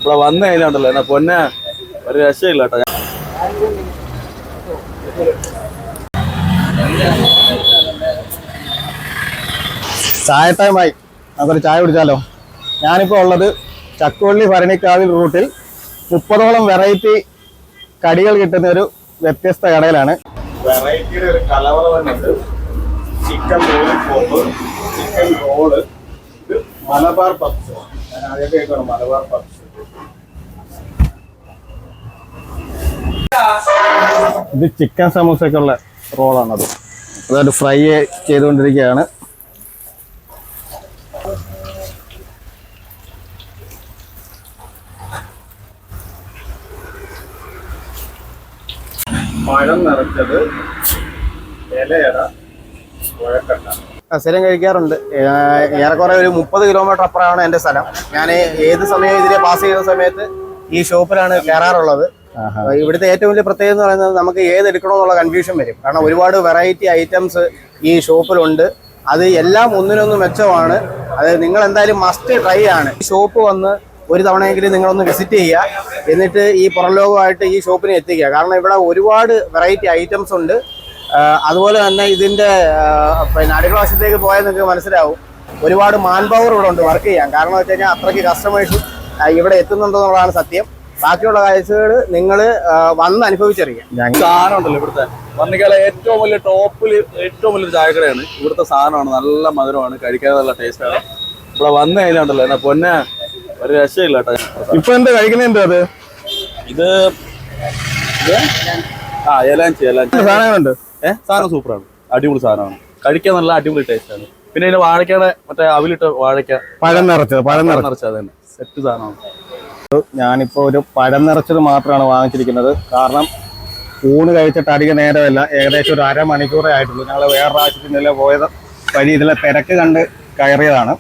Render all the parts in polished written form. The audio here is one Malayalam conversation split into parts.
ഇവിടെ വന്നു കഴിഞ്ഞാണ്ടല്ലോ എന്നാ പൊന്നെ ഒരു രക്ഷയില്ല കേട്ടോ. ചായ ടൈമായി, നമുക്കൊരു ചായ കുടിച്ചാലോ? ഞാനിപ്പോൾ ഉള്ളത് ചക്കുവള്ളി ഭരണിക്കാവിൽ റൂട്ടിൽ 30ഓളം വെറൈറ്റി കടികൾ കിട്ടുന്ന ഒരു വ്യത്യസ്ത കടയിലാണ്. വെറൈറ്റിയുടെ ഒരു കലവറ തന്നെയുണ്ട്. ചിക്കൻ ലോലിപോപ്പ്, ചിക്കൻ റോള്, ഇത് മലബാർ പപ്സ്. ഞാൻ ആദ്യമൊക്കെ കേൾക്കണം മലബാർ പപ്സ്. ഇത് ചിക്കൻ സമൂസക്കുള്ള റോളാണത്. അതായത് ഫ്രൈ ചെയ്തുകൊണ്ടിരിക്കുകയാണ്. പഴം നിറച്ചത്, ഇലയട, കുഴക്കട്ട. സ്ഥിരം കഴിക്കാറുണ്ട്. ഏറെക്കുറെ ഒരു 30 കിലോമീറ്റർ അപ്പുറമാണ് എൻ്റെ സ്ഥലം. ഞാൻ ഏത് സമയവും ഇതിലെ പാസ് ചെയ്യുന്ന സമയത്ത് ഈ ഷോപ്പിലാണ് കയറാറുള്ളത്. ഇവിടുത്തെ ഏറ്റവും വലിയ പ്രത്യേകത എന്ന് പറയുന്നത് നമുക്ക് ഏത് എടുക്കണമെന്നുള്ള കൺഫ്യൂഷൻ വരും. കാരണം ഒരുപാട് വെറൈറ്റി ഐറ്റംസ് ഈ ഷോപ്പിലുണ്ട്. അത് എല്ലാം ഒന്നിനൊന്ന് മെച്ചമാണ്. അത് നിങ്ങൾ എന്തായാലും മസ്റ്റ് ട്രൈ ആണ്. ഈ ഷോപ്പ് വന്ന് ഒരു തവണയെങ്കിലും നിങ്ങളൊന്ന് വിസിറ്റ് ചെയ്യുക. എന്നിട്ട് ഈ പുറം ലോകമായിട്ട് ഈ ഷോപ്പിനെ എത്തിക്കുക. കാരണം ഇവിടെ ഒരുപാട് വെറൈറ്റി ഐറ്റംസ് ഉണ്ട്. അതുപോലെ തന്നെ ഇതിൻ്റെ പിന്നെ അടിവശത്തേക്ക് പോയാൽ നിങ്ങൾക്ക് മനസ്സിലാവും ഒരുപാട് മാൻ പവർ ഇവിടെ ഉണ്ട് വർക്ക് ചെയ്യാൻ. കാരണം എന്ന് വെച്ച് കഴിഞ്ഞാൽ അത്രയ്ക്ക് കസ്റ്റമേഴ്സ് ഇവിടെ എത്തുന്നുണ്ടോ എന്നുള്ളതാണ് സത്യം. ബാക്കിയുള്ള കാഴ്ചകൾ നിങ്ങൾ വന്ന് അനുഭവിച്ചറിയാം. സാധനം ഉണ്ടല്ലോ ഇവിടുത്തെ വർണ്ണിക്കാല ഏറ്റവും വലിയ ടോപ്പിൽ ഏറ്റവും വലിയൊരു ചായക്കടയാണ്. ഇവിടുത്തെ സാധനമാണ്, നല്ല മധുരമാണ്, കഴിക്കാൻ നല്ല ടേസ്റ്റാണ്. ഇവിടെ വന്നു കഴിഞ്ഞാണ്ടല്ലോ എന്നാ പൊന്നെ ഒരു രക്ഷയില്ല കേട്ടോ. ഇപ്പൊ എന്താ കഴിക്കുന്നത്? അത് ഇത് എലാഞ്ചി സാധനങ്ങളുണ്ട്. സാധനം സൂപ്പറാണ്, അടിപൊളി സാധനമാണ്, കഴിക്കാൻ നല്ല അടിപൊളി ടേസ്റ്റാണ്. പിന്നെ ഇതിന്റെ വാഴക്കയുടെ മറ്റേ അവിലിട്ട വാഴക്ക പഴം നിറച്ചത് തന്നെ സെറ്റ് സാധനമാണ്. ഞാനിപ്പോൾ ഒരു പഴം നിറച്ചത് മാത്രമാണ് വാങ്ങിച്ചിരിക്കുന്നത്. കാരണം ഊണ് കഴിച്ചിട്ട് അധികം നേരമല്ല, ഏകദേശം ഒരു അരമണിക്കൂറേ ആയിട്ടുള്ളൂ. ഞങ്ങൾ വേറൊരു ആവശ്യത്തിനെല്ലാം പോയത് വഴി ഇതിലെ തിരക്ക് കണ്ട് കയറിയതാണ്.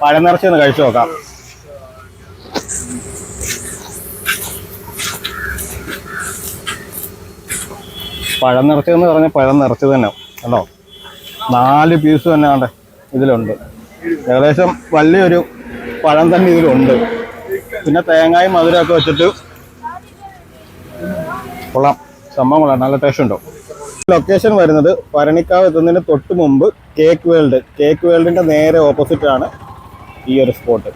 പഴം നിറച്ചൊന്ന് കഴിച്ചു നോക്കാം. പഴം നിറച്ചതെന്ന് പറഞ്ഞാൽ പഴം നിറച്ചത് തന്നെ കണ്ടോ, 4 പീസ് തന്നെ ആണ്ട് ഇതിലുണ്ട്. ഏകദേശം വലിയൊരു പഴം തന്നെ ഇതിലുണ്ട്. പിന്നെ തേങ്ങായും മധുരമൊക്കെ വെച്ചിട്ട് കൊള്ളാം, സംഭവം കൊള്ളാം, നല്ല ടേസ്റ്റ് ഉണ്ടോ. ലൊക്കേഷൻ വരുന്നത് ഭരണിക്കാവ് എത്തുന്നതിന് തൊട്ട് മുമ്പ് കേക്ക് വേൾഡിന്റെ നേരെ ഓപ്പോസിറ്റ് ആണ് ഈ ഒരു സ്പോട്ട്.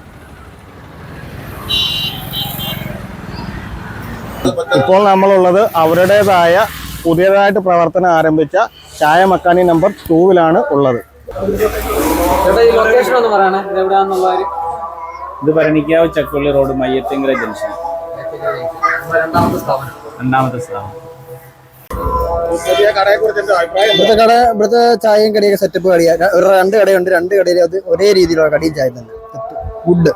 ഇപ്പോൾ നമ്മളുള്ളത് അവരുടേതായ പുതിയതായിട്ട് പ്രവർത്തനം ആരംഭിച്ച ചായ മക്കാനി നമ്പർ 2-ലാണ് ഉള്ളത്. ഇത് ഭരണിക്കാവ് ചക്കുവള്ളി റോഡ് മയ്യത്തിങ്കര ജംഗ്ഷൻ, രണ്ടാമത്തെ സ്ഥാപനം. ഇവിടുത്തെ ചായയും കടിയൊക്കെ സെറ്റപ്പ് കടിയാണ്. 2 കടയുണ്ട്. 2 കടയിൽ അത് ഒരേ രീതിയിലുള്ള കടിയും ചായ തന്നെ. ഗുഡ്.